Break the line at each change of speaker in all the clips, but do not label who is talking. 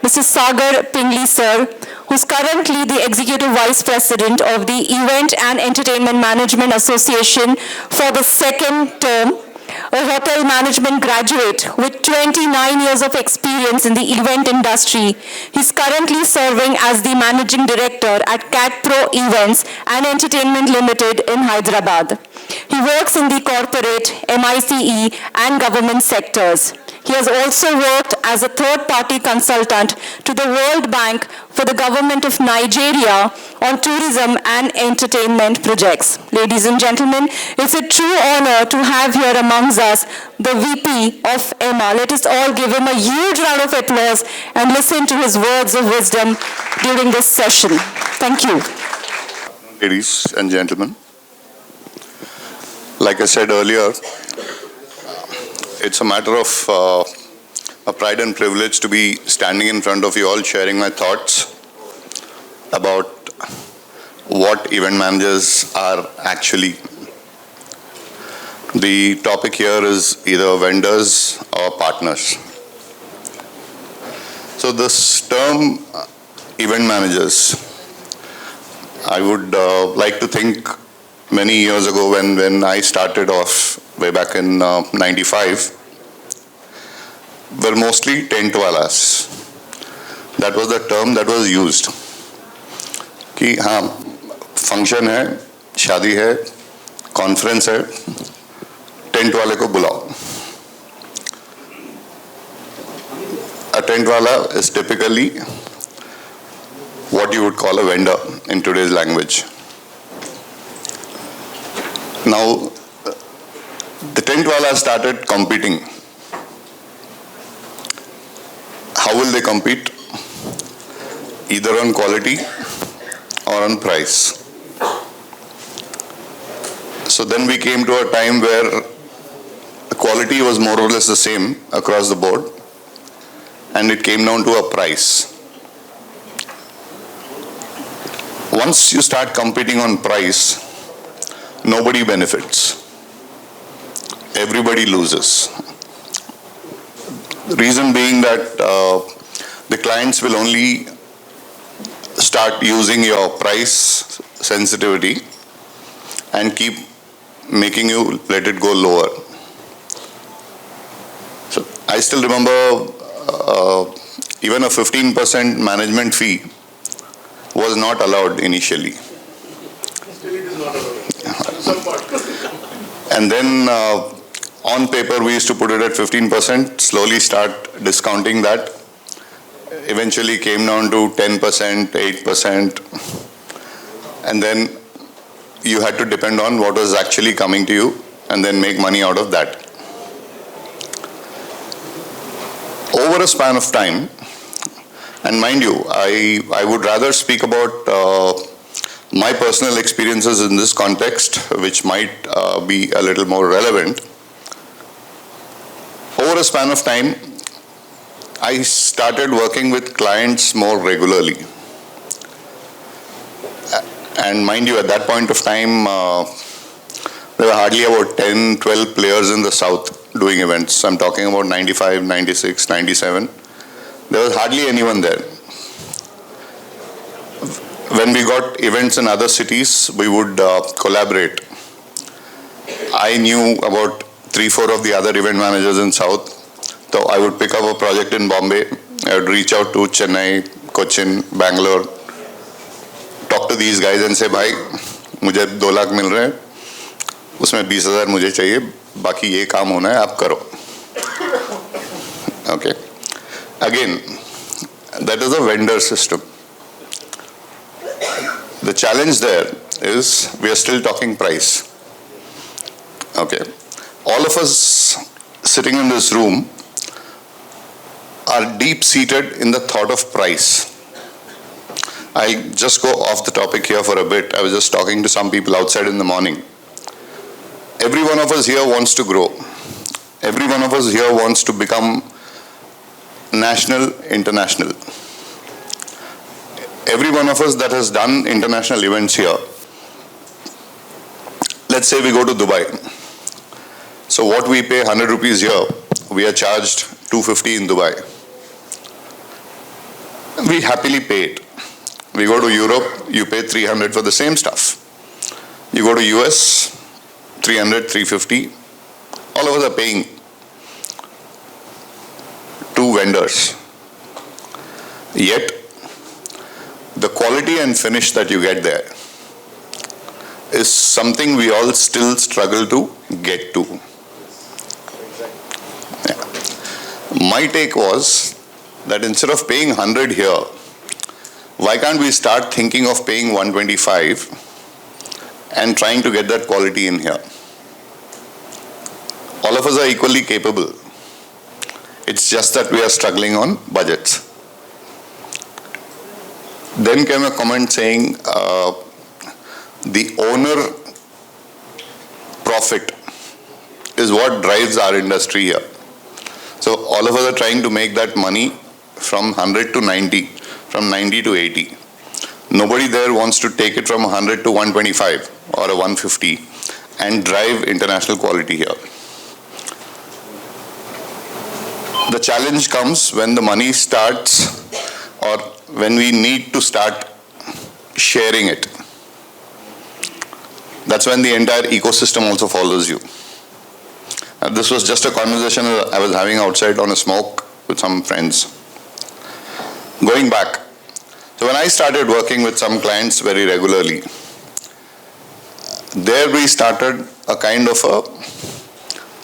Mr. Sagar Pingli sir, who's currently the Executive Vice President of the Event and Entertainment Management Association for the second term, a hotel management graduate with 29 years of experience in the event industry. He's currently serving as the Managing Director at Cat Pro Events and Entertainment Limited in Hyderabad. He works in the corporate, MICE and government sectors. He has also worked as a third-party consultant to the World Bank for the government of Nigeria on tourism and entertainment projects. Ladies and gentlemen, it's a true honor to have here amongst us the VP of EMA. Let us all give him a huge round of applause and listen to his words of wisdom during this session. Thank you.
Ladies and gentlemen, like I said earlier, it's a matter of a pride and privilege to be standing in front of you all, sharing my thoughts about what event managers are actually. The topic here is either vendors or partners. So this term, event managers, I would like to think many years ago when I started off way back in 95, were mostly tent walas. That was the term that was used. कि हाँ function है, शादी है, conference है, tent वाले को बुलाओ. A tent wala is typically what you would call a vendor in today's language. Now, the tent wala started competing. How will they compete? Either on quality or on price. So then we came to a time where the quality was more or less the same across the board, and it came down to a price. Once you start competing on price, nobody benefits. Everybody loses. The reason being that the clients will only start using your price sensitivity and keep making you let it go lower. So I still remember even a 15% management fee was not allowed initially.
Still it is not allowed. Some part.
And then on paper we used to put it at 15%, slowly start discounting that. Eventually came down to 10%, 8%, and then you had to depend on what was actually coming to you and then make money out of that. Over a span of time, and mind you, I would rather speak about my personal experiences in this context, which might be a little more relevant. Over a span of time, I started working with clients more regularly. And mind you, at that point of time, there were hardly about 10, 12 players in the South doing events. I'm talking about 95, 96, 97. There was hardly anyone there. When we got events in other cities, we would collaborate. I knew about 3-4 of the other event managers in South. So I would pick up a project in Bombay. I would reach out to Chennai, Cochin, Bangalore, talk to these guys and say, भाई, मुझे 2 लाख मिल रहे हैं, उसमें 20,000 मुझे चाहिए, बाकी ये काम होना है, आप करो. Okay. Again, that is a vendor system. The challenge there is we are still talking price. Okay. All of us sitting in this room are deep-seated in the thought of price. I'll just go off the topic here for a bit. I was just talking to some people outside in the morning. Every one of us here wants to grow. Every one of us here wants to become national, international. Every one of us that has done international events here, let's say we go to Dubai. So what we pay 100 rupees here, we are charged 250 in Dubai. we happily pay it. We go to Europe, you pay 300 for the same stuff. You go to US, 300, 350. All of us are paying two vendors. Yet, the quality and finish that you get there is something we all still struggle to get to. Yeah. My take was that instead of paying 100 here, why can't we start thinking of paying 125 and trying to get that quality in here? All of us are equally capable. It's just that we are struggling on budgets. Then came a comment saying the owner profit is what drives our industry here. So all of us are trying to make that money from 100 to 90, from 90 to 80. Nobody there wants to take it from 100 to 125 or a 150 and drive international quality here. The challenge comes when the money starts or when we need to start sharing it. That's when the entire ecosystem also follows you. This was just a conversation I was having outside on a smoke with some friends. Going back, so when I started working with some clients very regularly, there we started a kind of a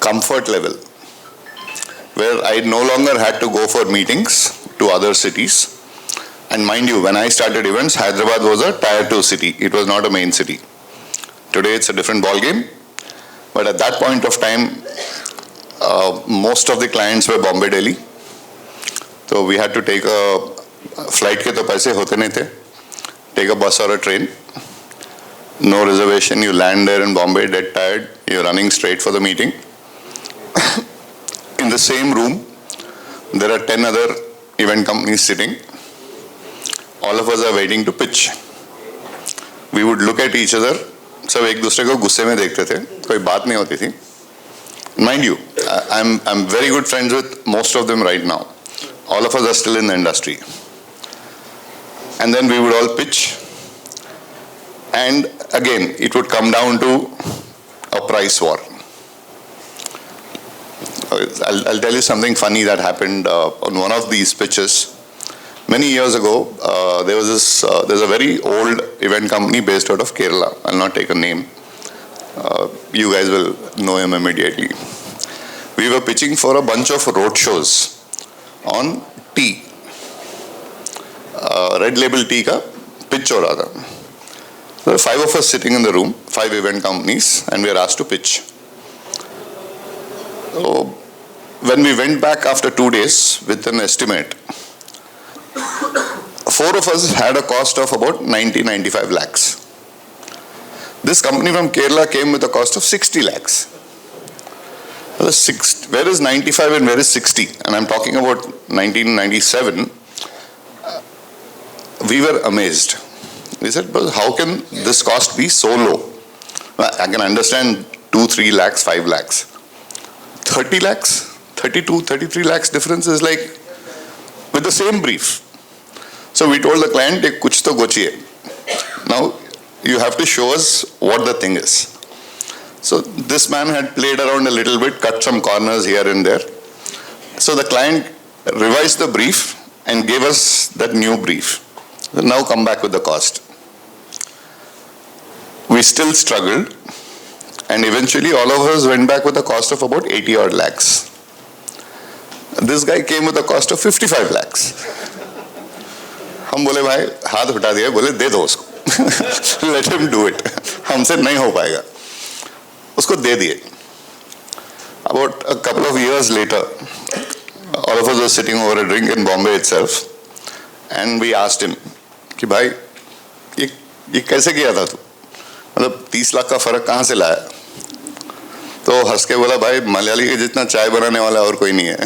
comfort level where I no longer had to go for meetings to other cities. And mind you, when I started events, Hyderabad was a tier 2 city. It was not a main city. Today it's a different ball game. But at that point of time, most of the clients were Bombay, Delhi. So we had to take a flight ke to paise hote nahi the. Take a bus or a train. No reservation. You land there in Bombay, dead tired. You're running straight for the meeting. In the same room, there are 10 other event companies sitting. All of us are waiting to pitch. We would look at each other. सब एक दूसरे को गुस्से में देखते थे, कोई बात नहीं होती थी. Mind you, I'm very good friends with most of them right now. All of us are still in the industry. And then we would all pitch. And again, it would come down to a price war. I'll tell you something funny that happened on one of these pitches. Many years ago, there's a very old event company based out of Kerala. I'll not take a name. You guys will know him immediately. We were pitching for a bunch of road shows on tea. Red Label tea ka pitch ho raha tha. There were 5 of us sitting in the room, 5 event companies, and we were asked to pitch. So when we went back after 2 days with an estimate, 4 of us had a cost of about 90-95 lakhs. This company from Kerala came with a cost of 60 lakhs. Where is 95 and where is 60? And I'm talking about 1997. We were amazed. We said, but how can this cost be so low? I can understand 2-3 lakhs, 5 lakhs. 30 lakhs, 32, 33 lakhs difference is like with the same brief. So we told the client, kuch to gochiye. Now you have to show us what the thing is. So this man had played around a little bit, cut some corners here and there. So the client revised the brief and gave us that new brief. So now come back with the cost. We still struggled, and eventually all of us went back with a cost of about 80 odd lakhs. This guy came with a cost of 55 lakhs. हम बोले भाई हाथ उठा दिया, बोले दे दो उसको. Let him do it. हमसे नहीं हो पाएगा. उसको दे दिए. About a couple of years later, all of us were sitting over a drink in Bombay itself, and we asked him कि भाई ये कैसे किया था तू? मतलब 30 लाख का फर्क कहाँ से लाया? तो हंस के बोला भाई मलयाली के जितना चाय बनाने वाला और कोई नहीं है.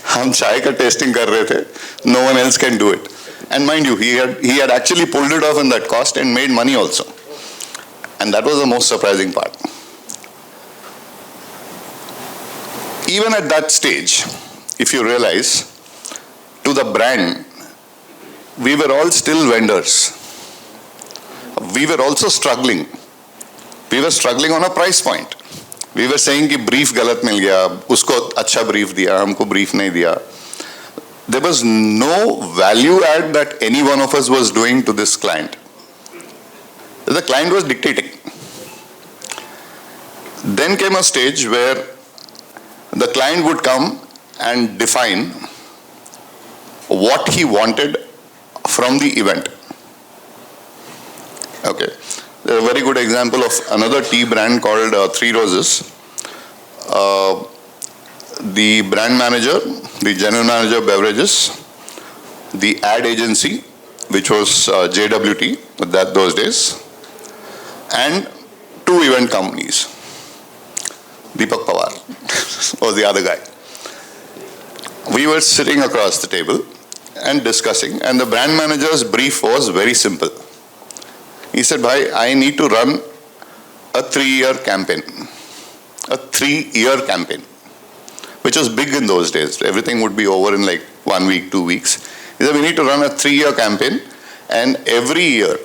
हम चाय का टेस्टिंग कर रहे थे. No one else can do it. And mind you, he had actually pulled it off in that cost and made money also. And that was the most surprising part. Even at that stage, if you realize, to the brand, we were all still vendors. We were also struggling. We were struggling on a price point. We were saying कि brief गलत मिल गया, उसको अच्छा brief दिया, हमको brief नहीं दिया. There was no value add that any one of us was doing to this client. The client was dictating. Then came a stage where the client would come and define what he wanted from the event. Okay. A very good example of another tea brand called Three Roses. The brand manager, the general manager of beverages, the ad agency, which was JWT at those days, and 2 event companies. Deepak Pawar was the other guy. We were sitting across the table and discussing, and the brand manager's brief was very simple. He said, "Bhai, I need to run a 3-year campaign." A 3-year campaign, which was big in those days. Everything would be over in like 1 week, 2 weeks. He said, "We need to run a 3-year campaign, and every year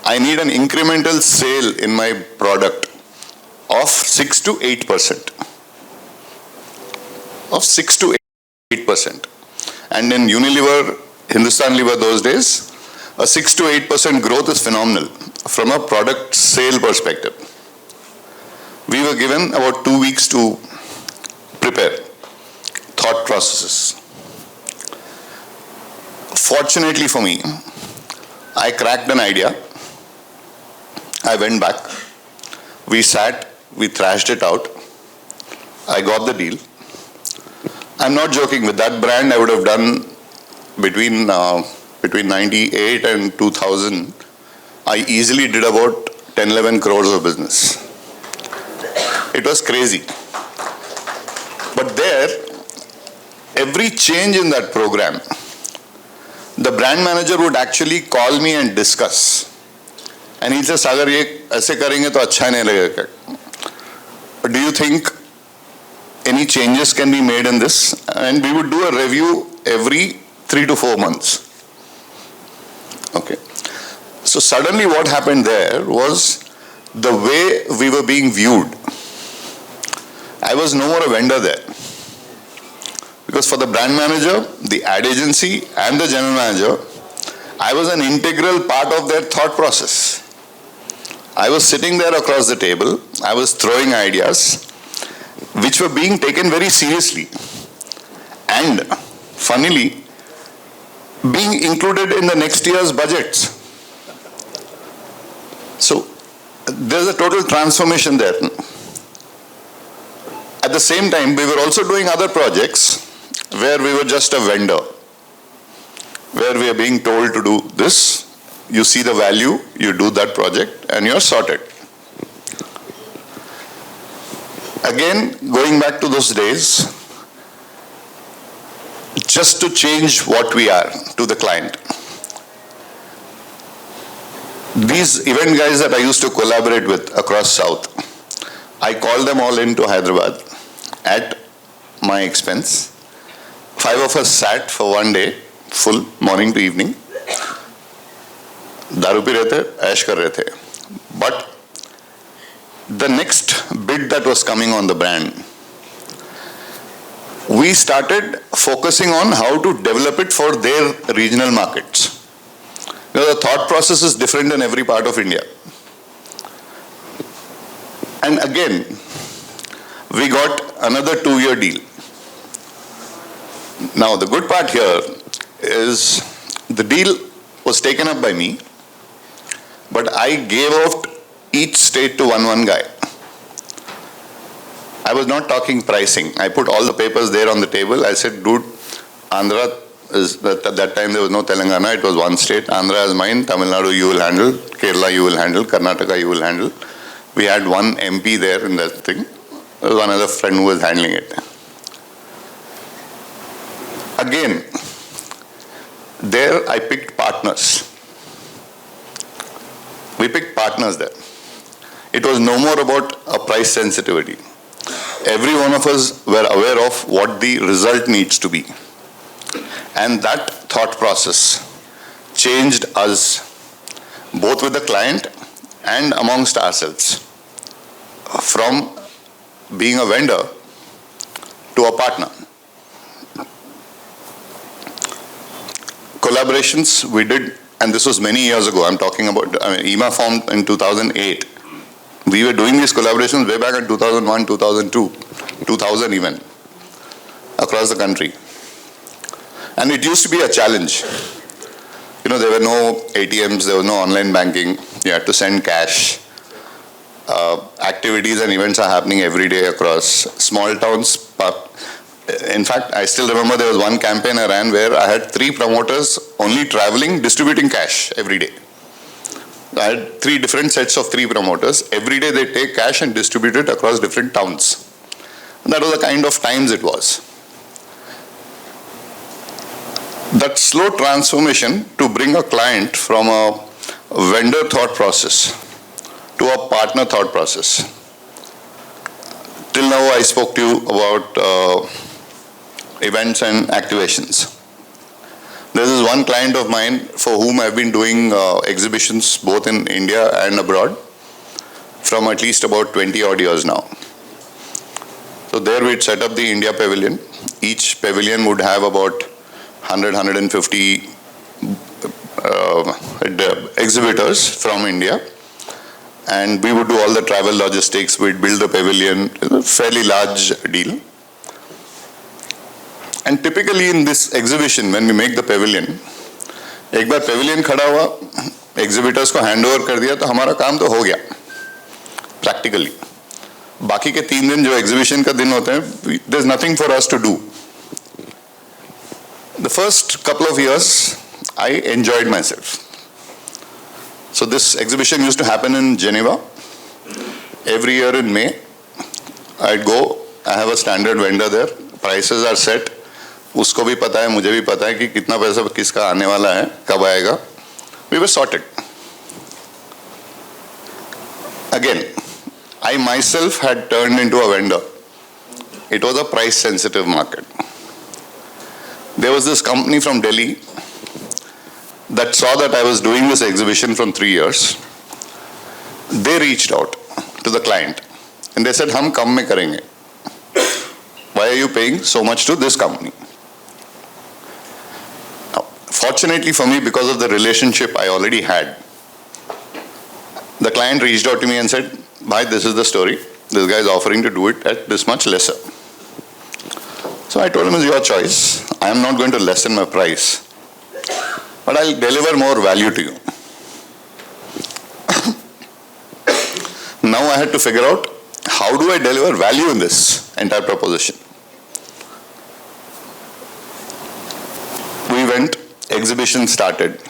I need an incremental sale in my product of 6 to 8%. Of 6 to 8%. And in Unilever, Hindustan Lever those days, a 6 to 8% growth is phenomenal from a product sale perspective. We were given about 2 weeks to prepare thought processes. Fortunately for me, I cracked an idea. I went back. We sat, we thrashed it out. I got the deal. I'm not joking, with that brand I would have done between 98 and 2000, I easily did about 10-11 crores of business. It was crazy. But there, every change in that program, the brand manager would actually call me and discuss. And he'd say, "Sagar, ye aise karenge to acha nahi lagega. Do you think any changes can be made in this?" And we would do a review every 3 to 4 months. Okay. So suddenly what happened there was the way we were being viewed. I was no more a vendor there. Because for the brand manager, the ad agency, and the general manager, I was an integral part of their thought process. I was sitting there across the table. I was throwing ideas which were being taken very seriously. And funnily, being included in the next year's budgets. So there's a total transformation there. At the same time, we were also doing other projects where we were just a vendor, where we are being told to do this, you see the value, you do that project, and you're sorted. Again, going back to those days, just to change what we are to the client. These event guys that I used to collaborate with across South, I called them all into Hyderabad at my expense. 5 of us sat for 1 day, full morning to evening. दारू P रहे थे, ऐश कर रहे थे. But the next bid that was coming on the brand, we started focusing on how to develop it for their regional markets. You know, the thought process is different in every part of India. And again, we got another 2-year deal. Now, the good part here is the deal was taken up by me, but I gave out each state to one guy. I was not talking pricing. I put all the papers there on the table. I said, "Dude, Andhra is," at that time there was no Telangana, it was one state. Andhra is mine, Tamil Nadu you will handle, Kerala you will handle, Karnataka you will handle. We had one MP there in that thing. There was one other friend who was handling it. Again, there I picked partners. We picked partners there. It was no more about a price sensitivity. Every one of us were aware of what the result needs to be. And that thought process changed us, both with the client and amongst ourselves, from being a vendor to a partner. Collaborations we did, and this was many years ago. I'm talking about, EMA formed in 2008. We were doing these collaborations way back in 2001, 2002, 2000 even, across the country. And it used to be a challenge. You know, there were no ATMs, there was no online banking. You had to send cash. Activities and events are happening every day across small towns. In fact, I still remember there was one campaign I ran where I had 3 promoters only traveling, distributing cash every day. I had 3 different sets of 3 promoters. Every day they take cash and distribute it across different towns. And that was the kind of times it was. That slow transformation to bring a client from a vendor thought process to a partner thought process. Till now I spoke to you about events and activations. There is one client of mine for whom I've been doing exhibitions both in India and abroad from at least about 20 odd years now. So there we'd set up the India Pavilion. Each pavilion would have about 100-150 exhibitors from India, and we would do all the travel logistics. We'd build the pavilion, a fairly large deal. And typically in this exhibition, when we make the pavilion, एक बार pavilion खड़ा हुआ, exhibitors को hand over कर दिया, तो हमारा काम तो हो गया, practically. बाकी के 3 दिन जो exhibition का दिन होते हैं, there's nothing for us to do. The first couple of years, I enjoyed myself. So this exhibition used to happen in Geneva. Every year in May, I'd go, I have a standard vendor there, prices are set, उसको भी पता है, मुझे भी पता है कि कितना पैसा किसका आने वाला है, कब आएगा. We were sorted. Again, I myself had turned into a vendor. It was a price sensitive market. There was this company from Delhi that saw that I was doing this exhibition from 3 years. They reached out to the client and they said, हम कम में करेंगे. Why are you paying so much to this company? Now, fortunately for me, because of the relationship I already had, the client reached out to me and said, Bhai, this is the story. This guy is offering to do it at this much lesser. So I told him, it's your choice. I am not going to lessen my price, but I'll deliver more value to you. Now I had to figure out, how do I deliver value in this entire proposition? We went, exhibition started.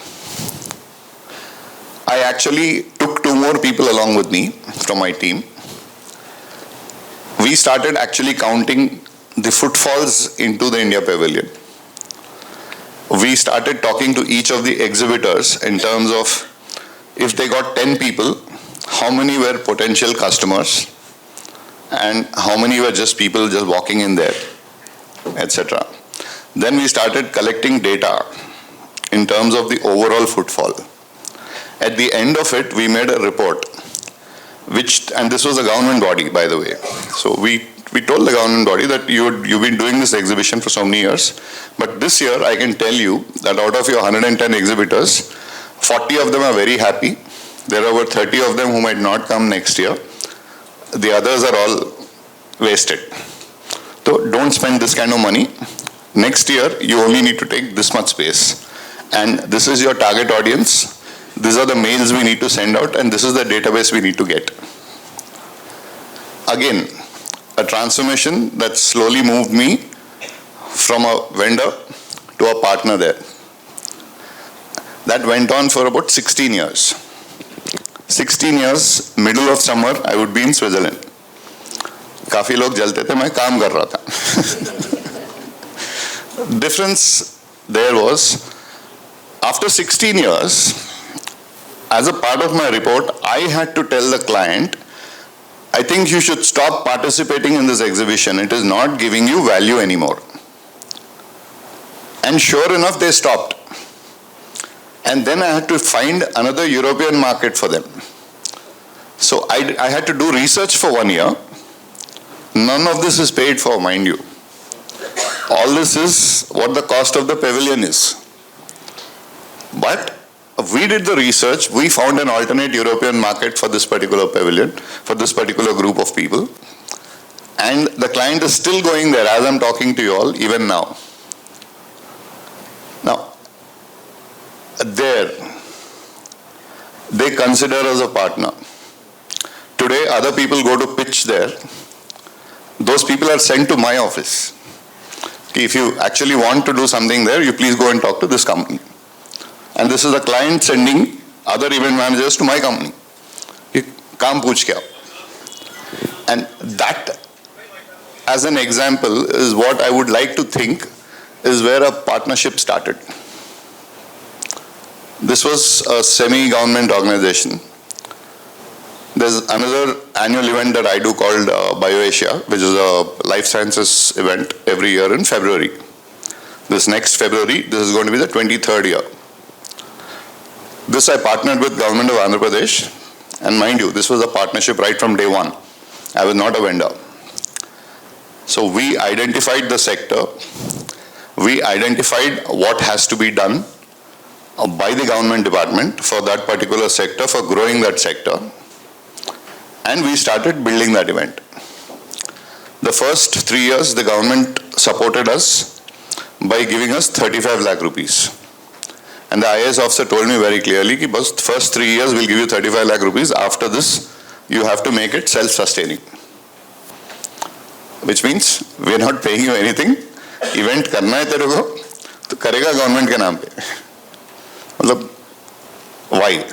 I actually took 2 more people along with me from my team. We started actually counting the footfalls into the India Pavilion. We started talking to each of the exhibitors in terms of, if they got 10 people, how many were potential customers and how many were just people just walking in there, etc. Then we started collecting data in terms of the overall footfall. At the end of it, we made a report, and this was a government body, by the way. So we told the government body that you've been doing this exhibition for so many years, but this year I can tell you that out of your 110 exhibitors, 40 of them are very happy. There are about 30 of them who might not come next year. The others are all wasted. So don't spend this kind of money. Next year, you only need to take this much space. And this is your target audience. These are the mails we need to send out, and this is the database we need to get. Again, a transformation that slowly moved me from a vendor to a partner there. That went on for about 16 years. 16 years, middle of summer, I would be in Switzerland. काफी लोग जलते थे, मैं काम कर रहा था. Difference there was, after 16 years, as a part of my report, I had to tell the client, I think you should stop participating in this exhibition. It is not giving you value anymore. And sure enough, they stopped. And then I had to find another European market for them. So I had to do research for 1 year. None of this is paid for, mind you. All this is what the cost of the pavilion is. But we did the research, we found an alternate European market for this particular pavilion, for this particular group of people. And the client is still going there as I'm talking to you all, even now. Now, there, they consider us a partner. Today, other people go to pitch there. Those people are sent to my office. If you actually want to do something there, you please go and talk to this company. And this is the client sending other event managers to my company. You kaam pooch ke aao. And that, as an example, is what I would like to think is where a partnership started. This was a semi-government organization. There's another annual event that I do called BioAsia, which is a life sciences event every year in February. This next February, this is going to be the 23rd year. This I partnered with Government of Andhra Pradesh, and mind you, this was a partnership right from day one. I was not a vendor. So we identified the sector, we identified what has to be done by the government department for that particular sector, for growing that sector. And we started building that event. The first 3 years, the government supported us by giving us 35 lakh rupees. And the IAS officer told me very clearly that the first 3 years we'll give you 35 lakh rupees. After this, you have to make it self-sustaining. Which means we're not paying you anything. Event करना है तेरे को, तो करेगा government के नाम पे. मतलब, why?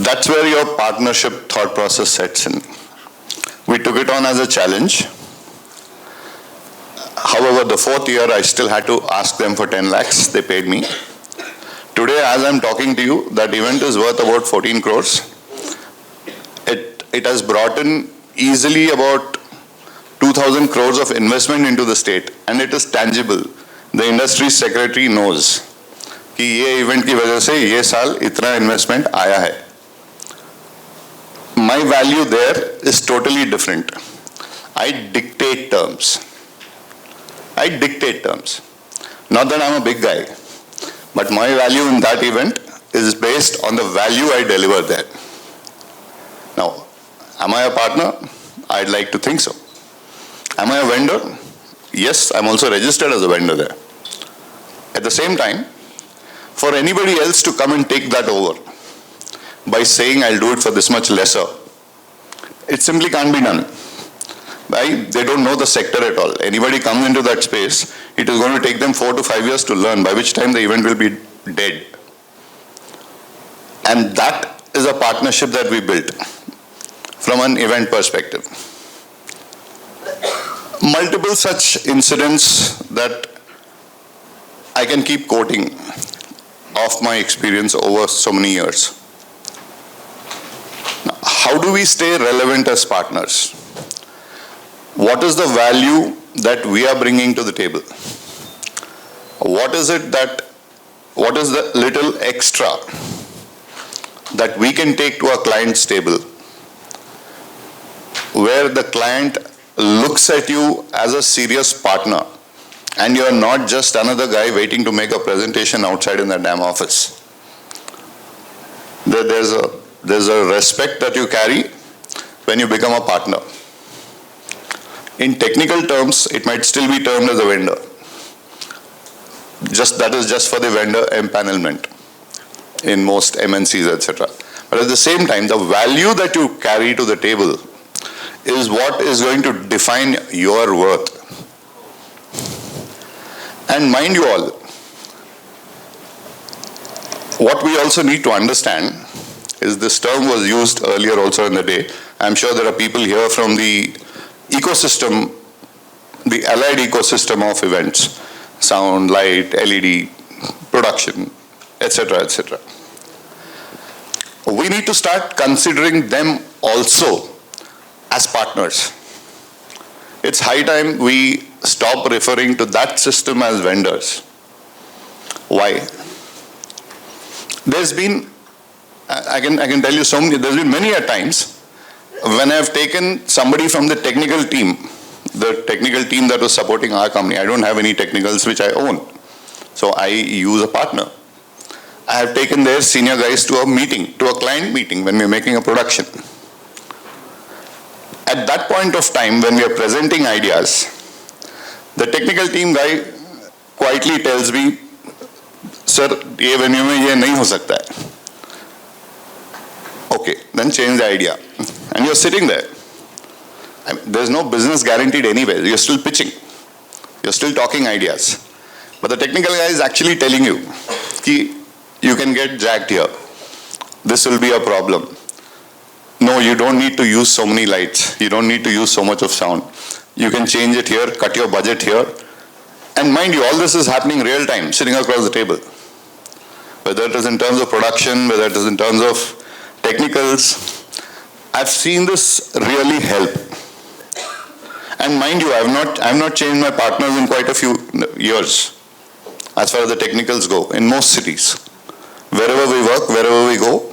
That's where your partnership thought process sets in. We took it on as a challenge. However, the 4th year, I still had to ask them for 10 lakhs. They paid me. Today, as I'm talking to you, that event is worth about 14 crores. It has brought in easily about 2,000 crores of investment into the state, and it is tangible. The industry secretary knows कि ये event की वजह से ये साल इतना investment आया है. My value there is totally different. I dictate terms. Not that I'm a big guy, but my value in that event is based on the value I deliver there. Now, am I a partner? I'd like to think so. Am I a vendor? Yes, I'm also registered as a vendor there. At the same time, for anybody else to come and take that over by saying I'll do it for this much lesser, it simply can't be done. Right? They don't know the sector at all. Anybody comes into that space, it is going to take them 4 to 5 years to learn, by which time the event will be dead. And that is a partnership that we built from an event perspective. Multiple such incidents that I can keep quoting of my experience over so many years. Now, how do we stay relevant as partners? What is the value that we are bringing to the table? What is the little extra that we can take to a client's table where the client looks at you as a serious partner and you are not just another guy waiting to make a presentation outside in the damn office? There's a respect that you carry when you become a partner. In technical terms, it might still be termed as a vendor. That is just for the vendor empanelment in most MNCs, etc. But at the same time, the value that you carry to the table is what is going to define your worth. And mind you all, what we also need to understand is this term was used earlier also in the day. I'm sure there are people here from the ecosystem, the allied ecosystem of events, sound, light, LED, production, etc., etc. We need to start considering them also as partners. it's high time we stop referring to that system as vendors. Why? There's been, I can tell you so many, there's been many a times when I've taken somebody from the technical team that was supporting our company. I don't have any technicals which I own, so I use a partner. I have taken their senior guys to a meeting, to a client meeting when we're making a production. At that point of time, when we are presenting ideas, the technical team guy quietly tells me, "Sir, ये venue में ये नहीं हो सकता है." Okay, then change the idea. And you're sitting there. I mean, there's no business guaranteed anywhere. You're still pitching. You're still talking ideas. But the technical guy is actually telling you, कि you can get jacked here. This will be a problem. No, you don't need to use so many lights. You don't need to use so much of sound. You can change it here, cut your budget here. And mind you, all this is happening real time, sitting across the table. Whether it is in terms of production, whether it is in terms of technicals, I've seen this really help. And mind you, I've not changed my partners in quite a few years, as far as the technicals go, in most cities. Wherever we work, wherever we go,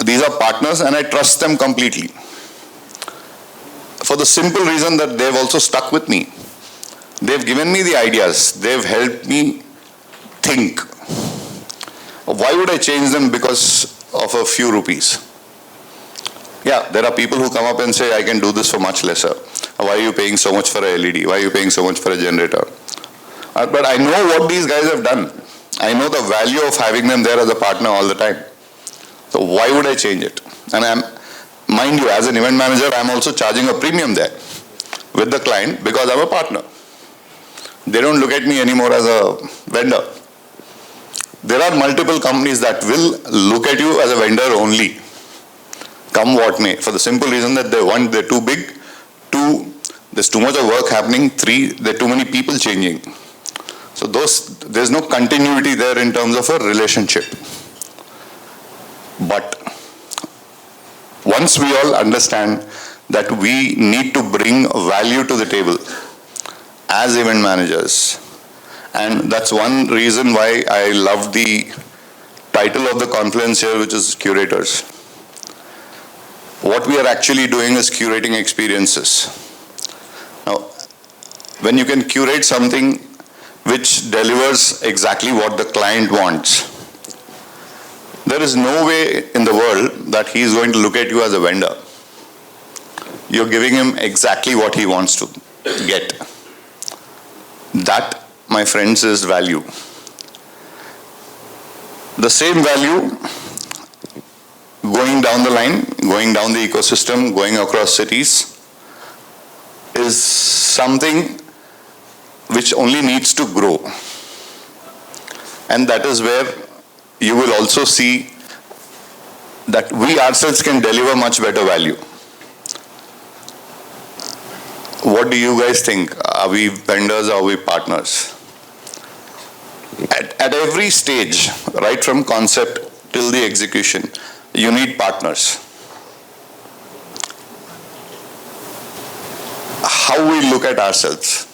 these are partners and I trust them completely. For the simple reason that they've also stuck with me. They've given me the ideas. They've helped me think. Why would I change them because of a few rupees? Yeah, there are people who come up and say, I can do this for much lesser. Why are you paying so much for a LED? Why are you paying so much for a generator? But I know what these guys have done. I know the value of having them there as a partner all the time. So why would I change it? And mind you, as an event manager, I'm also charging a premium there with the client because I'm a partner. They don't look at me anymore as a vendor. There are multiple companies that will look at you as a vendor only, come what may, for the simple reason that they're too big, two, there's too much of work happening, three, there are too many people changing. So there's no continuity there in terms of a relationship. But once we all understand that we need to bring value to the table as event managers, and that's one reason why I love the title of the conference here, which is Curators. What we are actually doing is curating experiences. Now, when you can curate something which delivers exactly what the client wants, there is no way in the world that he is going to look at you as a vendor. You're giving him exactly what he wants to get. That, my friends, is value. The same value going down the line, going down the ecosystem, going across cities, is something which only needs to grow. And that is where you will also see that we ourselves can deliver much better value. What do you guys think? Are we vendors or are we partners? At every stage, right from concept till the execution, you need partners. How we look at ourselves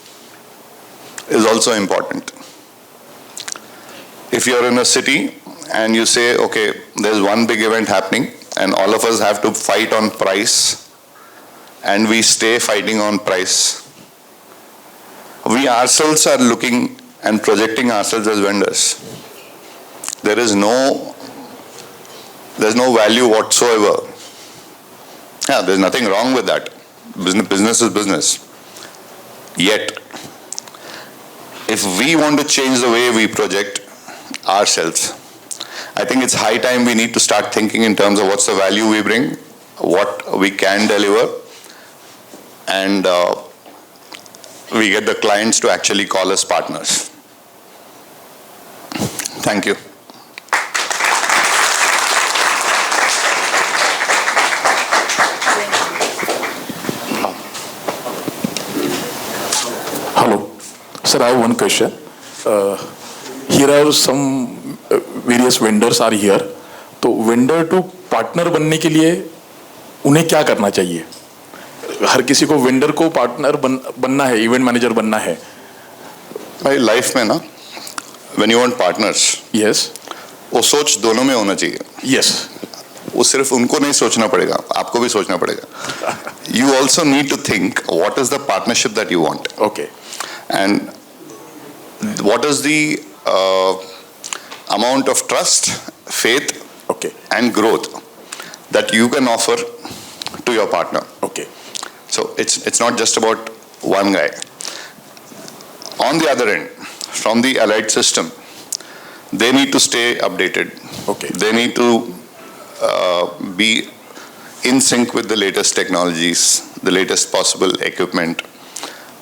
is also important. If you're in a city and you say, okay, there's one big event happening and all of us have to fight on price, and we stay fighting on price, we ourselves are looking and projecting ourselves as vendors. There's no value whatsoever. Yeah, there's nothing wrong with that. Business is business. Yet, if we want to change the way we project ourselves, I think it's high time we need to start thinking in terms of what's the value we bring, what we can deliver, and we get the clients to actually call us partners. Thank you.
Hello. Sir, I have one question. Here are some various vendors are here. तो vendor to partner बनने के लिए उन्हें क्या करना चाहिए? हर किसी को वेंडर को पार्टनर बनना है, इवेंट मैनेजर बनना है.
भाई लाइफ में ना when you want partners,
yes.
वो सोच दोनों में होना चाहिए.
यस.
वो सिर्फ उनको नहीं सोचना पड़ेगा, आपको भी सोचना पड़ेगा. You also need to think what is the partnership that you want,
okay.
and what is the amount of trust, faith,
okay.
and growth that you can offer to your partner.
Okay.
So it's not just about one guy. On the other end, from the allied system, they need to stay updated.
Okay.
They need to be in sync with the latest technologies, the latest possible equipment,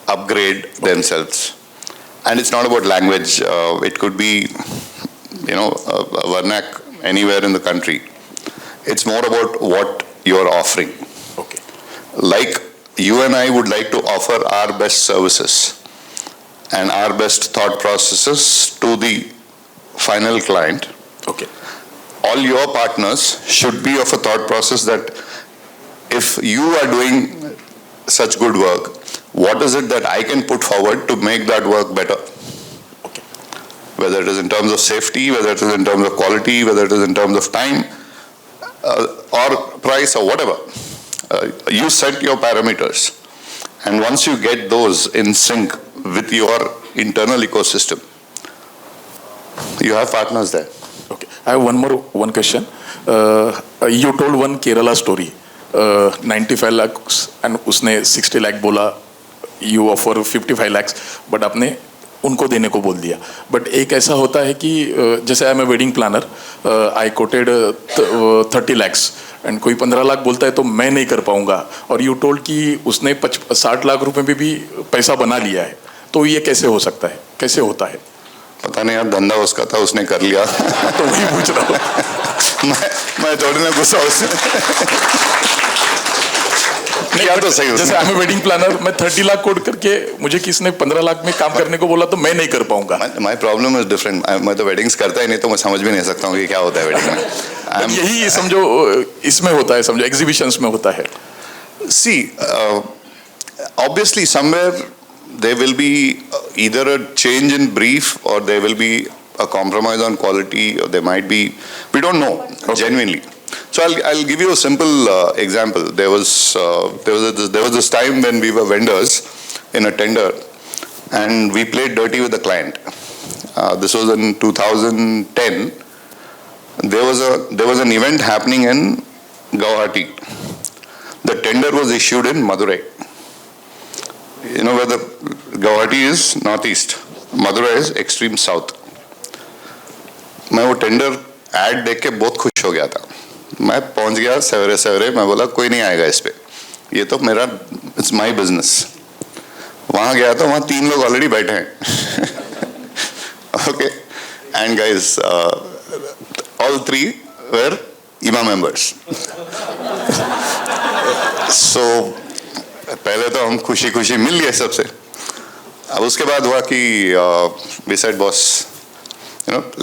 upgrade themselves. And it's not about language. It could be, a Varnak anywhere in the country. It's more about what you're offering.
Okay.
Like you and I would like to offer our best services and our best thought processes to the final client.
Okay.
All your partners should be of a thought process that if you are doing such good work, what is it that I can put forward to make that work better?
Okay.
Whether it is in terms of safety, whether it is in terms of quality, whether it is in terms of time, or price, or whatever. You set your parameters. And once you get those in sync with your internal ecosystem, you have partners there.
Okay. I have one question. You told one Kerala story. 95 lakhs and उसने 60 lakh बोला. You offer 55 lakhs, but आपने उनको देने को बोल दिया. But एक ऐसा होता है कि जैसे I am a wedding planner, I quoted 30 lakhs and कोई 15 लाख बोलता है तो मैं नहीं कर पाऊंगा, और यू टोल्ड कि उसने 60 लाख रुपए में भी पैसा बना लिया है. तो ये कैसे हो सकता है, कैसे होता है?
पता नहीं यार, धंधा उसका था, उसने कर लिया.
तो वही पूछ रहा हूँ.
मैं थोड़ी ना गुस्सा उससे. क्या तो सही
जैसे आई एम वेडिंग प्लानर, मैं 30 लाख कोट करके मुझे किसने 15 लाख में काम करने को बोला तो मैं नहीं कर पाऊंगा.
My problem is different. मैं तो वेडिंग्स करता ही नहीं, तो मैं समझ भी नहीं सकता हूँ कि क्या होता है वेडिंग में.
यही समझो इसमें होता है, समझो एग्जीबिशंस में होता है.
सी obviously somewhere there will be either a change in brief or there will be a compromise on quality, or there might be, we don't know. Okay. Genuinely. So I'll give you a simple example. There was this time when we were vendors in a tender, and we played dirty with the client. This was in 2010. There was an event happening in Guwahati. The tender was issued in Madurai. You know where the Guwahati is? Northeast. Madurai is extreme south. मैं वो tender add देख के बहुत खुश हो गया था. मैं पहुंच गया सवेरे सवेरे. मैं बोला कोई नहीं आएगा इस पे, ये तो मेरा, इट्स माय बिजनेस. वहां गया तो वहां 3 लोग ऑलरेडी बैठे हैं. Okay. And guys, all 3 were IMA members. So पहले तो हम खुशी खुशी मिल लिए सबसे. अब उसके बाद हुआ कि we said, boss,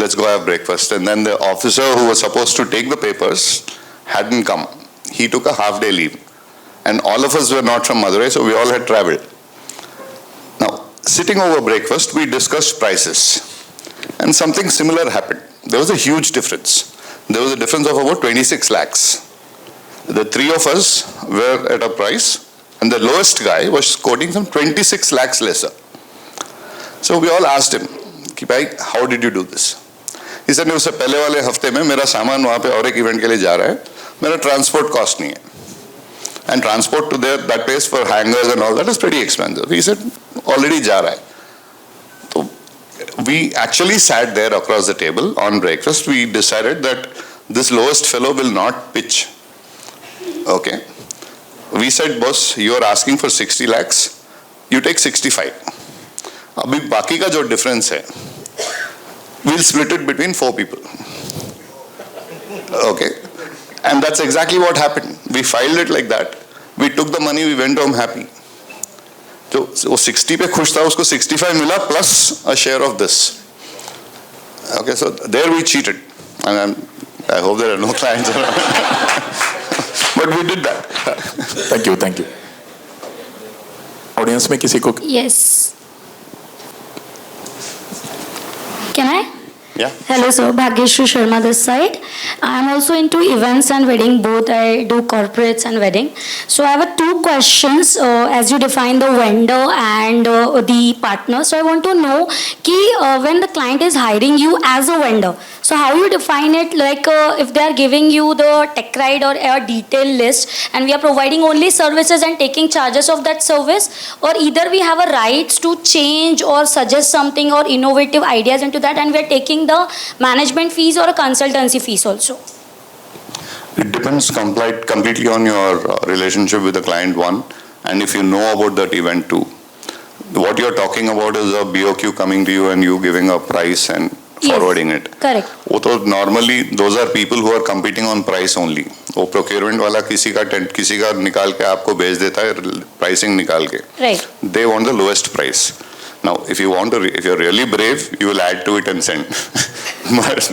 let's go have breakfast. And then the officer who was supposed to take the papers hadn't come. He took a half-day leave. And all of us were not from Madurai, so we all had traveled. Now, sitting over breakfast, we discussed prices. And something similar happened. There was a huge difference. There was a difference of about 26 lakhs. The 3 of us were at a price, and the lowest guy was quoting some 26 lakhs lesser. So we all asked him, कि भाई how did you do this? इस ने उससे पहले वाले हफ्ते में मेरा सामान वहाँ पे और एक इवेंट के लिए जा रहा है, मेरा ट्रांसपोर्ट कॉस्ट नहीं है, and transport to there that place for hangers and all that is pretty expensive. He said already जा रहा है. तो we actually sat there across the table on breakfast. We decided that this lowest fellow will not pitch. Okay. We said boss, you are asking for 60 lakhs, you take 65. अभी बाकी का जो difference है, we'll split it between 4 people. Okay, and that's exactly what happened. We filed it like that. We took the money, we went home happy. तो वो 60 पे खुश था, उसको 65 मिला plus a share of this. Okay, so there we cheated, and I hope there are no clients around. But we did that.
Thank you. Audience में किसी को
Yes. Can I?
Yeah.
Hello, sir. Bhagyeshri Sharma this side. I am also into events and wedding. Both I do corporates and wedding. So I have two questions. As you define the vendor and the partner, so I want to know कि when the client is hiring you as a vendor, so how you define it? Like if they are giving you the tech ride or a detailed list, and we are providing only services and taking charges of that service, or either we have a rights to change or suggest something or innovative ideas into that, and we are taking the management fees or a consultancy fees also.
It depends completely on your relationship with the client, one, and if you know about that event too. What you're talking about is a BOQ coming to you and you giving a price and
Yes.
forwarding it.
Correct.
वो तो normally those are people who are competing on price only. वो procurement वाला किसी का निकाल के आपको भेज देता है pricing निकाल के.
Right.
They want the lowest price. Now, if you're really brave, you will add to it and send. But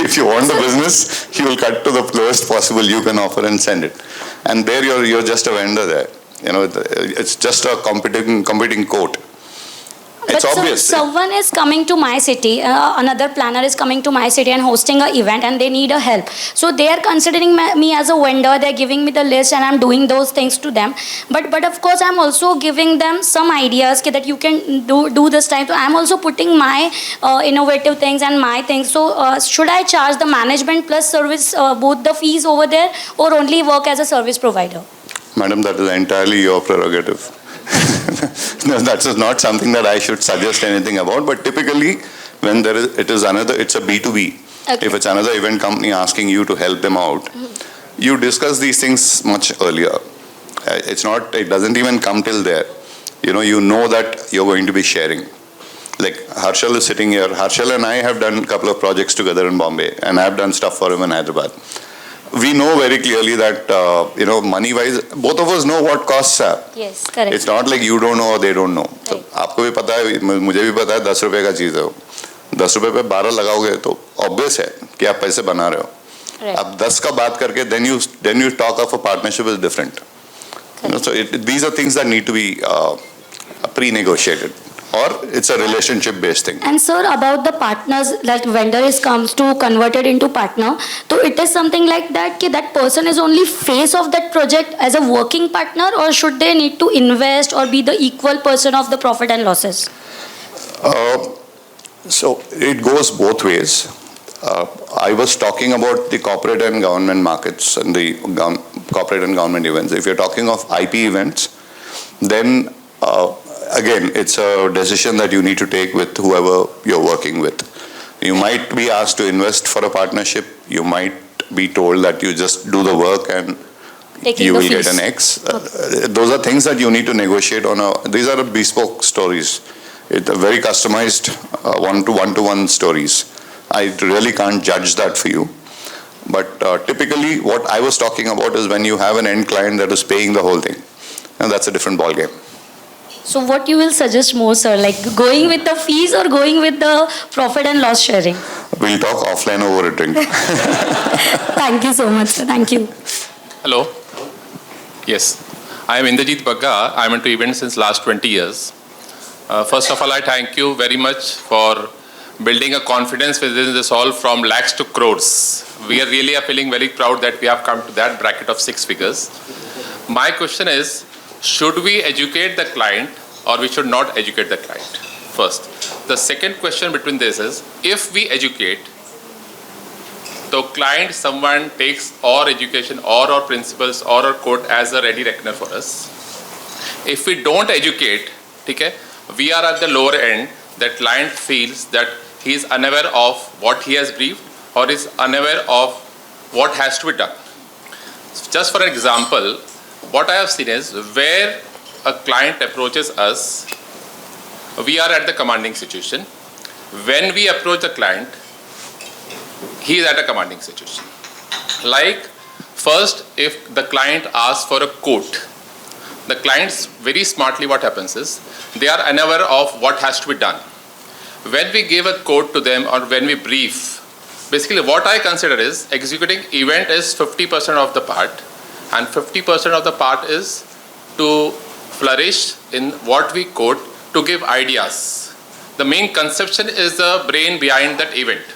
if you want the business, you will cut to the lowest possible you can offer and send it. And there you're just a vendor there. You know, it's just a competing quote. It's
But
obvious.
someone is coming to my city, another planner is coming to my city and hosting an event, and they need a help. So they are considering me as a vendor. They're giving me the list, and I'm doing those things to them. But of course, I'm also giving them some ideas that you can do this time. So I'm also putting my innovative things and my things. So should I charge the management plus service, both the fees over there, or only work as a service provider?
Madam, that is entirely your prerogative. No, that's not something that I should suggest anything about. But typically, when it's a B2B.
Okay.
If it's another event company asking you to help them out, you discuss these things much earlier. It doesn't even come till there. You know that you're going to be sharing. Like Harshal is sitting here. Harshal and I have done a couple of projects together in Bombay, and I've done stuff for him in Hyderabad. We know very clearly that, money-wise, both of us know what costs are.
Yes, correct.
It's not like you don't know or they don't know. तो आपको भी पता है, मुझे भी पता है 10 रुपए का चीज़ है वो. 10 रुपए पे 12 लगाओगे तो obvious है कि आप पैसे बना रहे हो.
Right.
अब 10 का बात करके then you talk of a partnership is different. So these are things that need to be pre-negotiated. Or it's a relationship-based thing.
And sir, about the partners, like vendor comes to convert it into partner, so it is something like that that person is only face of that project as a working partner, or should they need to invest or be the equal person of the profit and losses?
So it goes both ways. I was talking about the corporate and government markets and the corporate and government events. If you're talking of IP events, then again, it's a decision that you need to take with whoever you're working with. You might be asked to invest for a partnership. You might be told that you just do the work and
Taking
you
the
will get
fees.
an X. Those are things that you need to negotiate on. These are bespoke stories. It's very customized one-to-one stories. I really can't judge that for you. But typically, what I was talking about is when you have an end client that is paying the whole thing. And that's a different ballgame.
So what you will suggest more, sir, like going with the fees or going with the profit and loss sharing?
We'll talk offline over a drink.
Thank you so much, sir. Thank you.
Hello. Yes. I am Indrajit Bagga. I am into events since last 20 years. First of all, I thank you very much for building a confidence within this all from lakhs to crores. We are really feeling very proud that we have come to that bracket of 6 figures. My question is, should we educate the client or we should not educate the client? First. The second question between this is, if we educate, the client, someone takes our education or our principles or our code as a ready reckoner for us. If we don't educate, okay, we are at the lower end, that client feels that he is unaware of what he has briefed or is unaware of what has to be done. Just for example, what I have seen is where a client approaches us, we are at the commanding situation. When we approach the client, he is at a commanding situation. Like, first, if the client asks for a quote, the clients very smartly what happens is, they are unaware of what has to be done. When we give a quote to them or when we brief, basically what I consider is executing event is 50% of the part, and 50% of the part is to flourish in what we quote to give ideas. The main conception is the brain behind that event.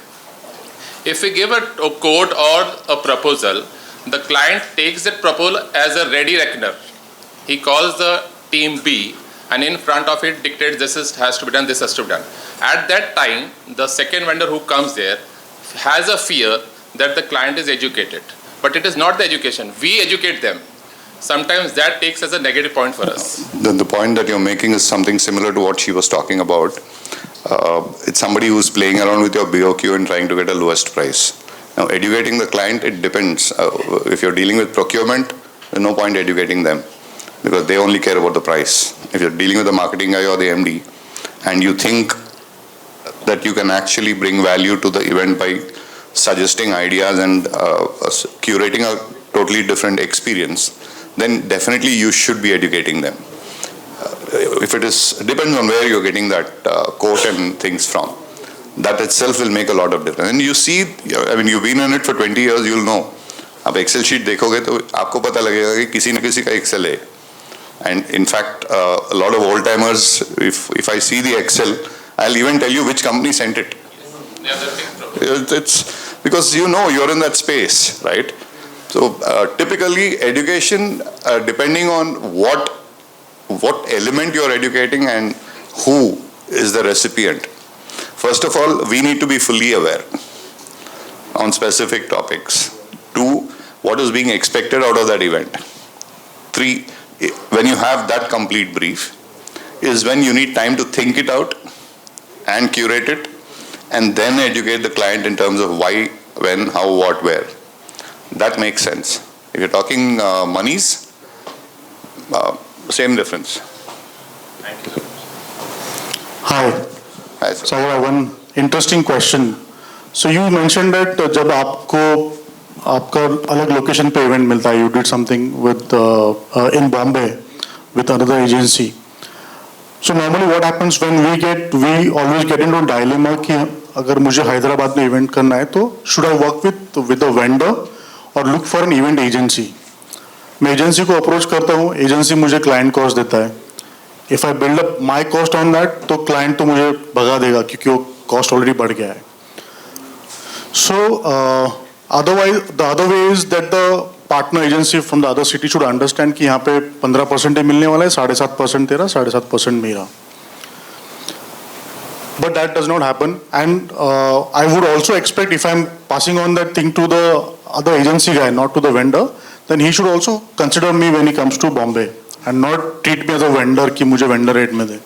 If we give a code or a proposal, the client takes that proposal as a ready reckoner. He calls the team B and in front of it dictates has to be done, this has to be done. At that time, the second vendor who comes there has a fear that the client is educated. But it is not the education. We educate them. Sometimes that takes as a negative point for us.
The point that you're making is something similar to what she was talking about. It's somebody who's playing around with your BOQ and trying to get a lowest price. Now, educating the client, it depends. If you're dealing with procurement, there's no point educating them because they only care about the price. If you're dealing with the marketing guy or the MD and you think that you can actually bring value to the event by suggesting ideas and curating a totally different experience, then definitely you should be educating them. If it is, depends on where you're getting that quote and things from. That itself will make a lot of difference. And you see, I mean, you've been in it for 20 years, you'll know. आप Excel sheet देखोगे तो आपको पता लगेगा कि किसी न किसी का Excel है. And in fact, a lot of old timers, if I see the Excel, I'll even tell you which company sent it. It's because you know you're in that space, right? So typically education, depending on what element you're educating and who is the recipient. First of all, we need to be fully aware on specific topics. 2, what is being expected out of that event. 3, when you have that complete brief, is when you need time to think it out and curate it and then educate the client in terms of why, when, how, what, where. That makes sense. If you're talking monies, same difference.
Thank you.
Hi.
Hi, sir.
So I have one interesting question. So you mentioned that जब आपको आपका अलग location पे event मिलता है, you did something with in Bombay with another agency. So normally what happens when we always get into a dilemma कि अगर मुझे हैदराबाद में event करना है तो should I work with a vendor or look for an event agency? मैं agency को approach करता हूँ, agency मुझे client cost देता है. If I build up my cost on that, तो client तो मुझे भगा देगा क्योंकि वो cost already बढ़ गया है. So otherwise, the other way is that the partner agency from the other city should understand कि यहाँ पे 15% ही मिलने वाला है, 7.5% तेरा, 7.5% मेरा. But that does not happen, and I would also expect if I'm passing on that thing to the other agency guy, not to the vendor, then he should also consider me when he comes to Bombay and not treat me as a vendor कि मुझे vendor rate में दे.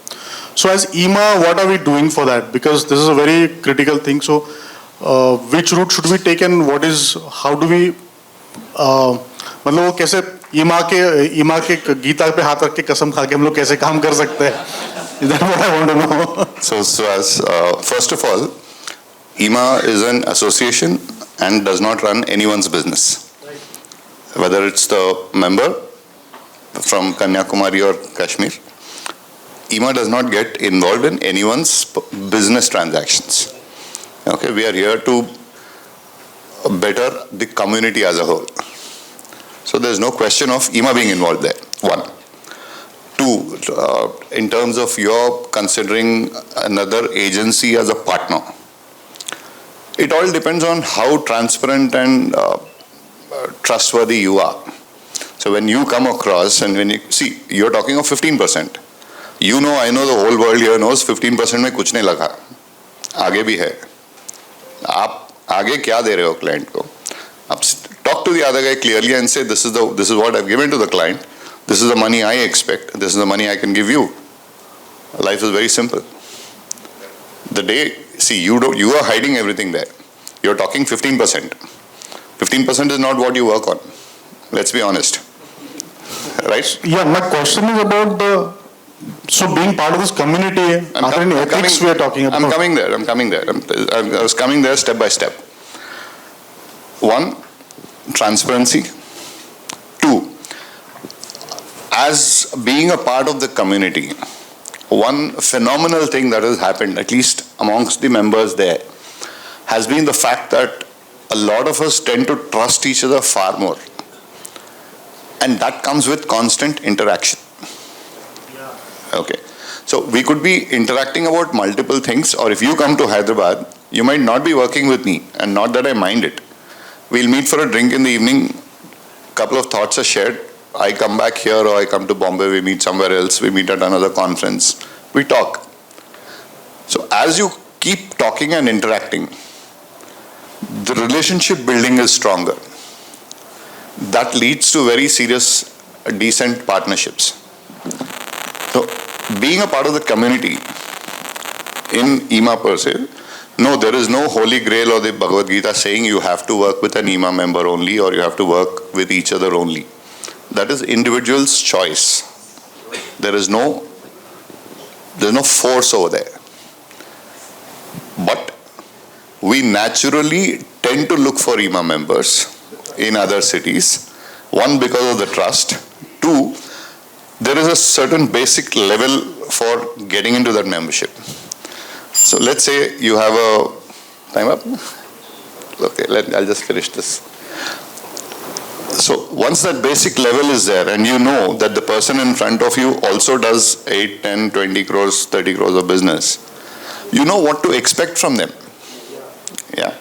So as EMA, what are we doing for that? Because this is a very critical thing. So which route should we take and how do we मतलब वो कैसे EMA के गीता पे हाथ रख के कसम खा के हम लोग कैसे काम कर सकते हैं? Is that what I want to know?
So as first of all, EMA is an association and does not run anyone's business. Whether it's the member from Kanyakumari or Kashmir, EMA does not get involved in anyone's business transactions. Okay, we are here to better the community as a whole. So there's no question of EMA being involved there. 1. 2, in terms of your considering another agency as a partner, it all depends on how transparent and trustworthy you are. So when you come across and when you see, you're talking of 15%. You know, I know, the whole world here knows 15% में कुछ नहीं लगा, आगे भी है. आप आगे क्या दे रहे हो client को? आप talk to the other guy clearly and say, this is what I've given to the client. This is the money I expect. This is the money I can give you. Life is very simple. The day, see, you are hiding everything there. You're talking 15%. 15% is not what you work on. Let's be honest. Right?
Yeah, my question is about so being part of this community, are there any ethics we are talking about?
I'm coming there. I was coming there step by step. 1, transparency. 2, as being a part of the community, one phenomenal thing that has happened, at least amongst the members there, has been the fact that a lot of us tend to trust each other far more. And that comes with constant interaction. Okay. So we could be interacting about multiple things, or if you come to Hyderabad, you might not be working with me, and not that I mind it. We'll meet for a drink in the evening, couple of thoughts are shared. I come back here or I come to Bombay, we meet somewhere else, we meet at another conference, we talk. So as you keep talking and interacting, the relationship building is stronger. That leads to very serious, decent partnerships. So being a part of the community in IMA per se, no, there is no holy grail or the Bhagavad Gita saying you have to work with an IMA member only or you have to work with each other only. That is individual's choice. There's no force over there. But we naturally tend to look for IMA members in other cities. One, because of the trust. Two, there is a certain basic level for getting into that membership. So let's say you have a, time up? Okay, I'll just finish this. So once that basic level is there and you know that the person in front of you also does 8, 10, 20 crores, 30 crores of business, you know what to expect from them. Yeah.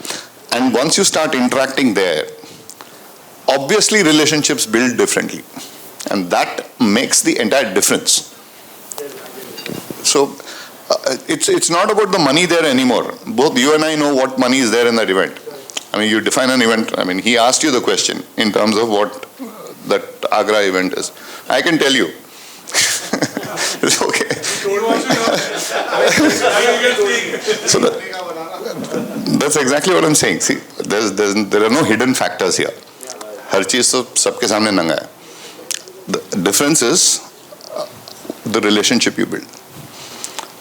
And once you start interacting there, obviously relationships build differently. And that makes the entire difference. So it's not about the money there anymore. Both you and I know what money is there in that event. I mean, you define an event. I mean, he asked you the question in terms of what that Agra event is. I can tell you. It's okay. So that's exactly what I'm saying. See, there are no hidden factors here. हर चीज तो सबके सामने नंगा है. The difference is the relationship you build.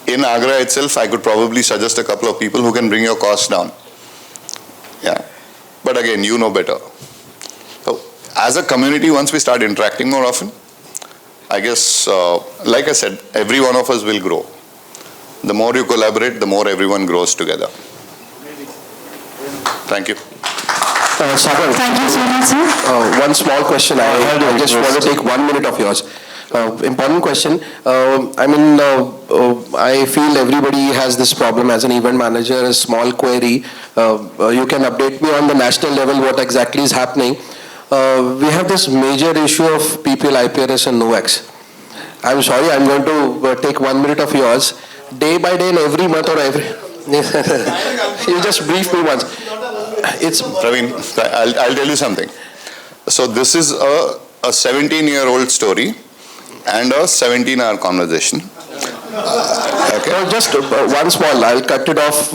In Agra itself, I could probably suggest a couple of people who can bring your costs down. Yeah. But again, you know better. So, as a community, once we start interacting more often, I guess, like I said, every one of us will grow. The more you collaborate, the more everyone grows together. Thank you.
Sagar,
Thank you so much, sir.
one small question. I just want to take 1 minute of yours. Important question. I feel everybody has this problem as an event manager, a small query. You can update me on the national level what exactly is happening. We have this major issue of PPL, IPRS and NOVAX. I'm sorry, I'm going to take 1 minute of yours. Day by day and every month or every... you just brief me once. It's
Praveen, I'll tell you something. So this is a 17-year-old story and a 17-hour conversation. Okay.
just one small, I'll cut it off.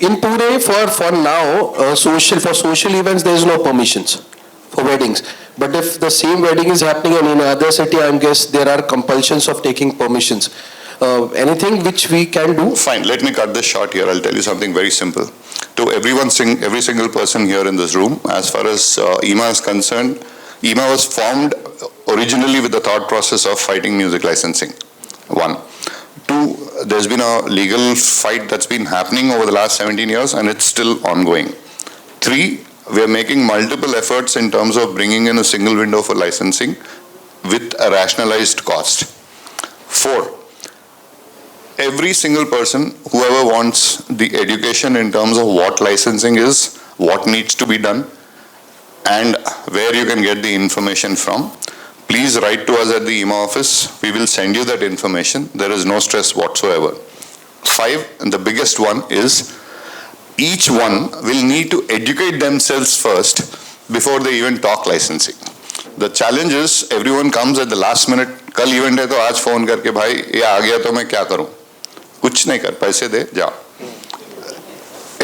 In Pune, for now, social events, there is no permissions for weddings. But if the same wedding is happening in another city, I guess there are compulsions of taking permissions. Anything which we can do?
Fine, let me cut this short here. I'll tell you something very simple. To every single person here in this room, as far as IMA is concerned, IMA was formed originally with the thought process of fighting music licensing. One. Two, there's been a legal fight that's been happening over the last 17 years and it's still ongoing. Three, we are making multiple efforts in terms of bringing in a single window for licensing with a rationalized cost. Four, every single person, whoever wants the education in terms of what licensing is, what needs to be done, and where you can get the information from, please write to us at the IMA office. We will send you that information. There is no stress whatsoever. Five, and the biggest one is, each one will need to educate themselves first before they even talk licensing. The challenge is, everyone comes at the last minute, कल event है तो आज phone करके भाई ये आ गया तो मैं क्या करूं? कुछ नहीं कर, पैसे दे, जाओ.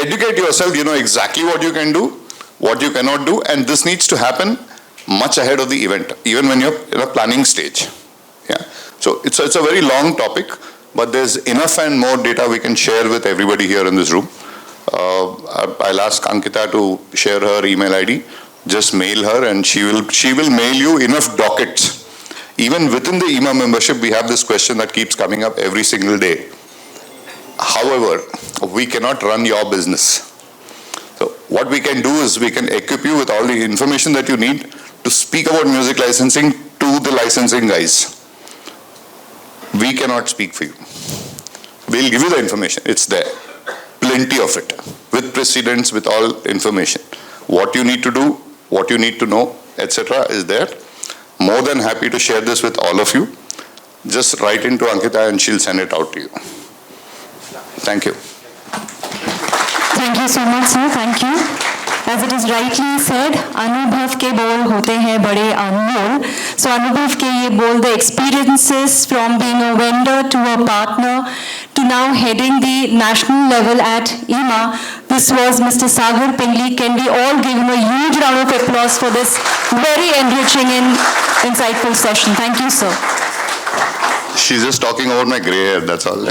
Educate yourself, you know exactly what you can do, what you cannot do, and this needs to happen much ahead of the event, even when you're in a planning stage. Yeah. So it's a very long topic, but there's enough and more data we can share with everybody here in this room. I'll ask Ankita to share her email ID. Just mail her and she will mail you enough dockets. Even within the IMA membership, we have this question that keeps coming up every single day. However, we cannot run your business. So what we can do is we can equip you with all the information that you need to speak about music licensing to the licensing guys. We cannot speak for you. We'll give you the information. It's there. Plenty of it. With precedents, with all information. What you need to do, what you need to know, etc. is there. More than happy to share this with all of you. Just write into Ankita and she'll send it out to you. Thank you.
Thank you so much, sir. Thank you. As it is rightly said, अनुभव के बोल होते हैं बड़े अनमोल. So अनुभव के ये बोल, the experiences from being a vendor to a partner to now heading the national level at IMA. This was Mr. Sagar Pingli. Can we all give him a huge round of applause for this very enriching and insightful session? Thank you, sir.
She's just talking about my grey hair, that's all.